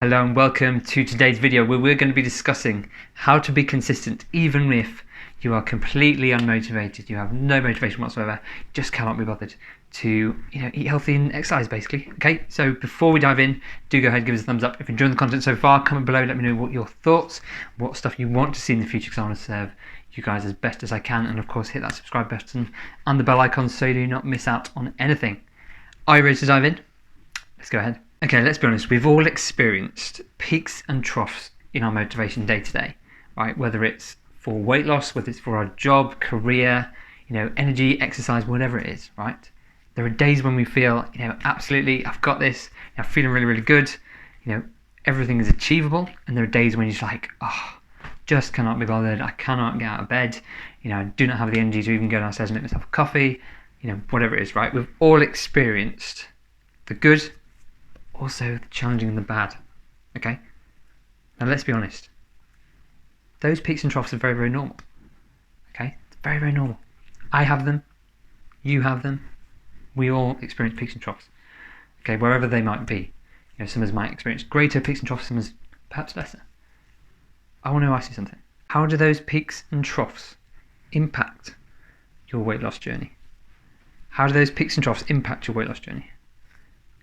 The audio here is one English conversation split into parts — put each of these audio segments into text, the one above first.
Hello and welcome to today's video where we're going to be discussing how to be consistent even if you are completely unmotivated, you have no motivation whatsoever, just cannot be bothered to eat healthy and exercise basically. Okay, so before we dive in, do go ahead and give us a thumbs up. If you're enjoying the content so far, comment below, let me know what your thoughts, what stuff you want to see in the future, because I want to serve you guys as best as I can, and of course hit that subscribe button and the bell icon so you do not miss out on anything. Are you ready to dive in? Let's go ahead. Okay, let's be honest, we've all experienced peaks and troughs in our motivation day to day, right? Whether it's for weight loss, whether it's for our job, career, energy, exercise, whatever it is, right? There are days when we feel, absolutely, I've got this, I'm feeling really, really good, everything is achievable. And there are days when you're just like, just cannot be bothered, I cannot get out of bed, I do not have the energy to even go downstairs and make myself a coffee, whatever it is, right? We've all experienced the good, also the challenging and the bad. Okay, now let's be honest, those peaks and troughs are very, very normal. Okay, it's very, very normal. I have them, you have them, we all experience peaks and troughs. Okay, wherever they might be. Some of us might experience greater peaks and troughs, some of us perhaps lesser. I want to ask you something. How do those peaks and troughs impact your weight loss journey? How do those peaks and troughs impact your weight loss journey?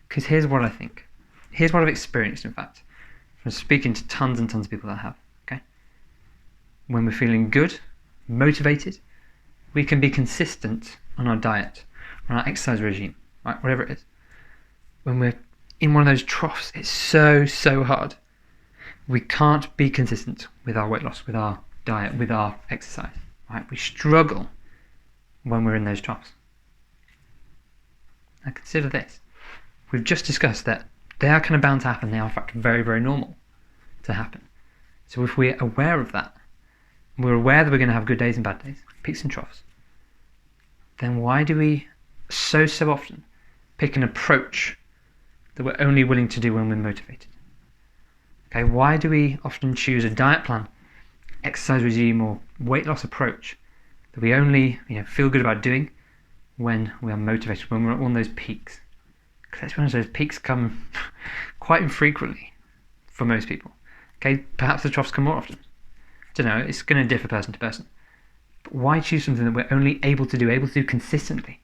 Because here's what I think. Here's what I've experienced, in fact, from speaking to tons and tons of people that have. Okay, when we're feeling good, motivated, we can be consistent on our diet, on our exercise regime, right? Whatever it is. When we're in one of those troughs, it's so hard. We can't be consistent with our weight loss, with our diet, with our exercise, right? We struggle when we're in those troughs. Now consider this. We've just discussed that they are kind of bound to happen. They are in fact very, very normal to happen. So if we're aware of that, we're aware that we're going to have good days and bad days, peaks and troughs, then why do we so often pick an approach that we're only willing to do when we're motivated? Okay, why do we often choose a diet plan, exercise regime, or weight loss approach that we only feel good about doing when we are motivated, when we're at one of those peaks? Because let's be honest, those peaks come quite infrequently for most people. Okay, perhaps the troughs come more often. I don't know, it's going to differ person to person. But why choose something that we're only able to do consistently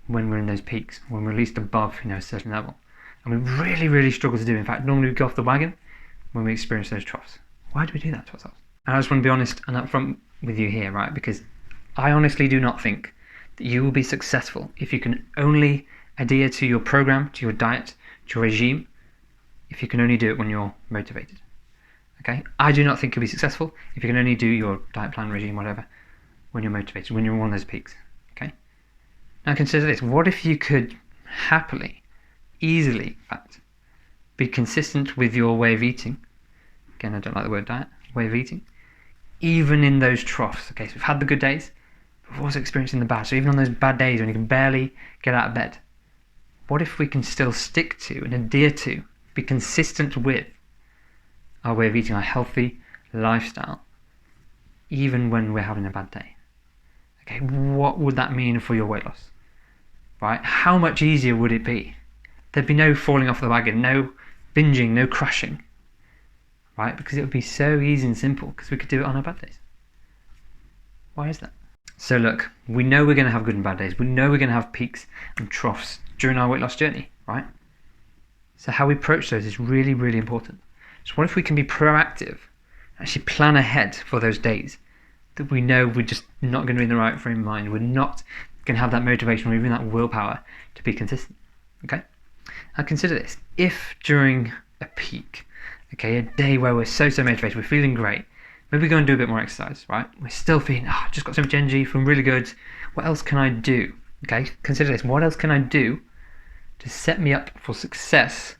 when we're in those peaks, when we're at least above a certain level? And we really, really struggle to do. In fact, normally we go off the wagon when we experience those troughs. Why do we do that to ourselves? And I just want to be honest and upfront with you here, right? Because I honestly do not think that you will be successful if you can only adhere to your program, to your diet, to your regime, if you can only do it when you're motivated. Okay? I do not think you'll be successful if you can only do your diet plan, regime, whatever, when you're motivated, when you're on one of those peaks. Okay? Now consider this. What if you could happily, easily, in fact, be consistent with your way of eating? Again, I don't like the word diet, way of eating. Even in those troughs. Okay, so we've had the good days, but we're also experiencing the bad. So even on those bad days when you can barely get out of bed, what if we can still stick to and adhere to, be consistent with our way of eating, our healthy lifestyle, even when we're having a bad day? Okay, what would that mean for your weight loss? Right? How much easier would it be? There'd be no falling off the wagon, no binging, no crashing, right? Because it would be so easy and simple because we could do it on our bad days. Why is that? So look, we know we're going to have good and bad days. We know we're going to have peaks and troughs during our weight loss journey, right? So how we approach those is really, really important. So what if we can be proactive, actually plan ahead for those days that we know we're just not going to be in the right frame of mind, we're not going to have that motivation or even that willpower to be consistent, okay? Now consider this. If during a peak, okay, a day where we're so motivated, we're feeling great, maybe we go and do a bit more exercise, right? We're still feeling, I've just got so much energy, feeling really good. What else can I do? Okay, consider this. What else can I do to set me up for success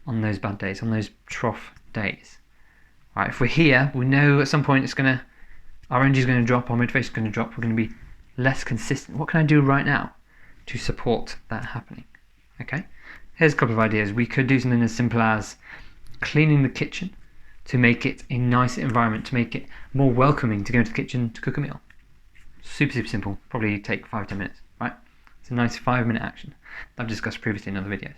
on those bad days, on those trough days? Right, if we're here, we know at some point our energy is going to drop, our motivation is going to drop, we're going to be less consistent. What can I do right now to support that happening? Okay, here's a couple of ideas. We could do something as simple as cleaning the kitchen to make it a nicer environment, to make it more welcoming to go into the kitchen to cook a meal. Super simple, probably take 5-10 minutes, right? It's a nice 5-minute action that I've discussed previously in other videos.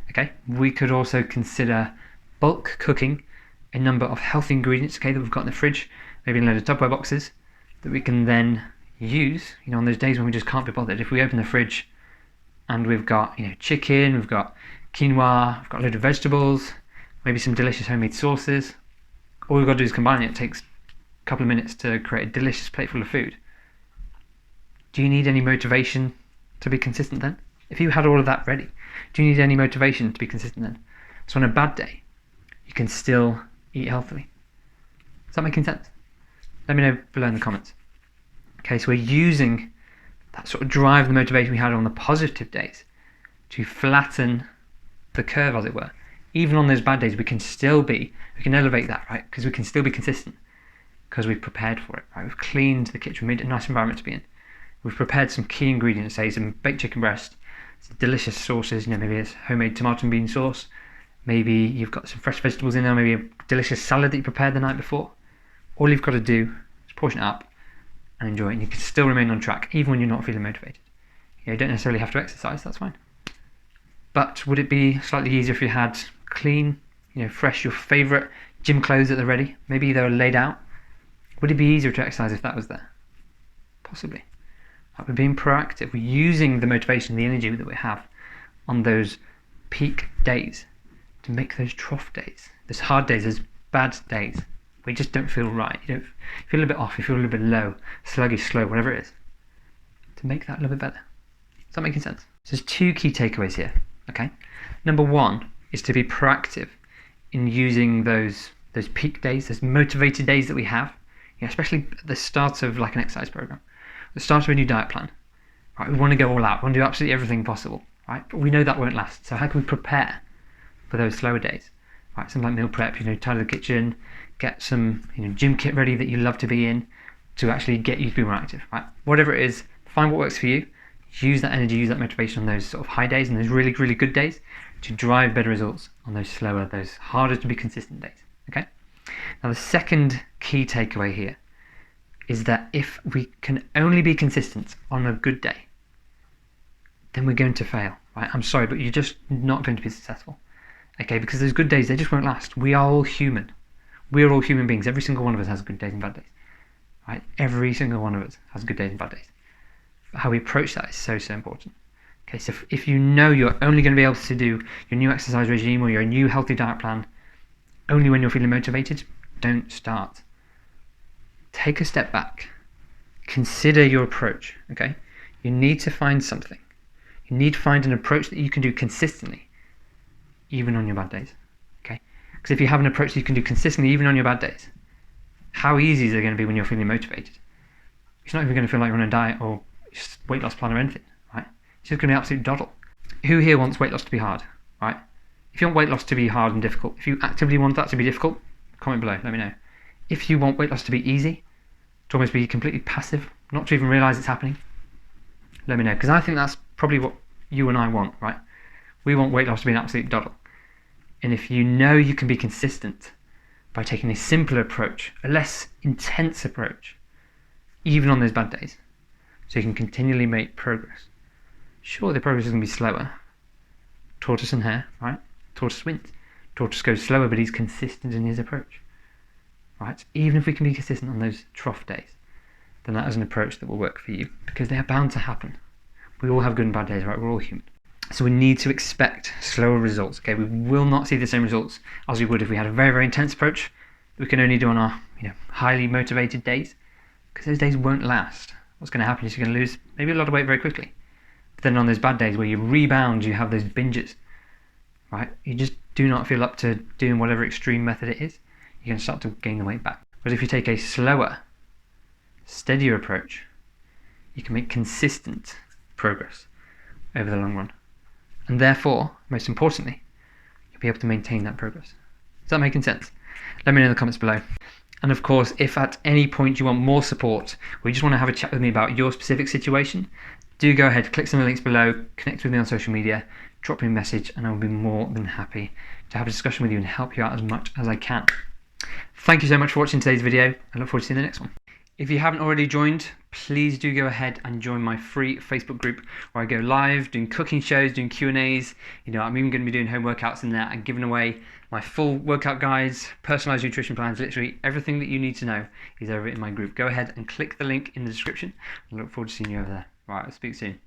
Okay, we could also consider bulk cooking a number of healthy ingredients, okay, that we've got in the fridge, maybe in a load of Tupperware boxes, that we can then use, on those days when we just can't be bothered. If we open the fridge and we've got, chicken, we've got quinoa, we've got a load of vegetables, maybe some delicious homemade sauces, all we've got to do is combine it. It takes a couple of minutes to create a delicious plate full of food. Do you need any motivation to be consistent then? If you had all of that ready, do you need any motivation to be consistent then? So on a bad day, you can still eat healthily. Is that making sense? Let me know below in the comments. Okay, so we're using that sort of drive, the motivation we had on the positive days to flatten the curve, as it were. Even on those bad days, we can elevate that, right? Because we can still be consistent because we've prepared for it, right? We've cleaned the kitchen, made it a nice environment to be in. We've prepared some key ingredients, say some baked chicken breast, some delicious sauces, maybe it's homemade tomato and bean sauce, maybe you've got some fresh vegetables in there, maybe a delicious salad that you prepared the night before. All you've got to do is portion it up and enjoy it, and you can still remain on track even when you're not feeling motivated. You don't necessarily have to exercise, that's fine. But would it be slightly easier if you had clean, fresh, your favourite gym clothes at the ready? Maybe they were laid out. Would it be easier to exercise if that was there? Possibly. We're being proactive. We're using the motivation, the energy that we have on those peak days to make those trough days, those hard days, those bad days where you just don't feel right. You feel a bit off, you feel a little bit low, sluggish, slow, whatever it is, to make that a little bit better. Is that making sense? So there's two key takeaways here. Okay. Number one is to be proactive in using those peak days, those motivated days that we have, especially at the start of like an exercise program. The start of a new diet plan, right? We want to go all out. We want to do absolutely everything possible, right? But we know that won't last. So how can we prepare for those slower days, right? Something like meal prep, tidy the kitchen, get some, gym kit ready that you love to be in to actually get you to be more active, right? Whatever it is, find what works for you. Use that energy, use that motivation on those sort of high days and those really, really good days to drive better results on those slower, those harder to be consistent days, okay? Now the second key takeaway here is that if we can only be consistent on a good day, then we're going to fail, right? I'm sorry, but you're just not going to be successful, okay? Because those good days, they just won't last. We are all human. We're all human beings. Every single one of us has good days and bad days, right? Every single one of us has good days and bad days. But how we approach that is so, so important. Okay, so if you know you're only going to be able to do your new exercise regime or your new healthy diet plan only when you're feeling motivated, don't start. Take a step back. Consider your approach, okay? You need to find something. You need to find an approach that you can do consistently, even on your bad days, okay? Because if you have an approach that you can do consistently, even on your bad days, how easy is it going to be when you're feeling motivated? It's not even going to feel like you're on a diet or weight loss plan or anything, right? It's just going to be absolute doddle. Who here wants weight loss to be hard, right? If you want weight loss to be hard and difficult, if you actively want that to be difficult, comment below, let me know. If you want weight loss to be easy, to almost be completely passive, not to even realise it's happening, let me know. Because I think that's probably what you and I want, right? We want weight loss to be an absolute doddle. And if you know you can be consistent by taking a simpler approach, a less intense approach, even on those bad days, so you can continually make progress. Sure, the progress is going to be slower. Tortoise and hare, right? Tortoise wins. Tortoise goes slower, but he's consistent in his approach. Right? Even if we can be consistent on those trough days, then that is an approach that will work for you because they are bound to happen. We all have good and bad days, right? We're all human. So we need to expect slower results, okay? We will not see the same results as we would if we had a very, very intense approach that we can only do on our highly motivated days, because those days won't last. What's going to happen is you're going to lose maybe a lot of weight very quickly. But then on those bad days where you rebound, you have those binges, right? You just do not feel up to doing whatever extreme method it is. You're going to start to gain the weight back. But if you take a slower, steadier approach, you can make consistent progress over the long run. And therefore, most importantly, you'll be able to maintain that progress. Is that making sense? Let me know in the comments below. And of course, if at any point you want more support, or you just want to have a chat with me about your specific situation, do go ahead, click some of the links below, connect with me on social media, drop me a message, and I will be more than happy to have a discussion with you and help you out as much as I can. Thank you so much for watching today's video. I look forward to seeing the next one. If you haven't already joined, please do go ahead and join my free Facebook group where I go live doing cooking shows, doing Q&As. I'm even going to be doing home workouts in there and giving away my full workout guides, personalized nutrition plans. Literally everything that you need to know is over in my group. Go ahead and click the link in the description. I look forward to seeing you over there. Right, I'll speak soon.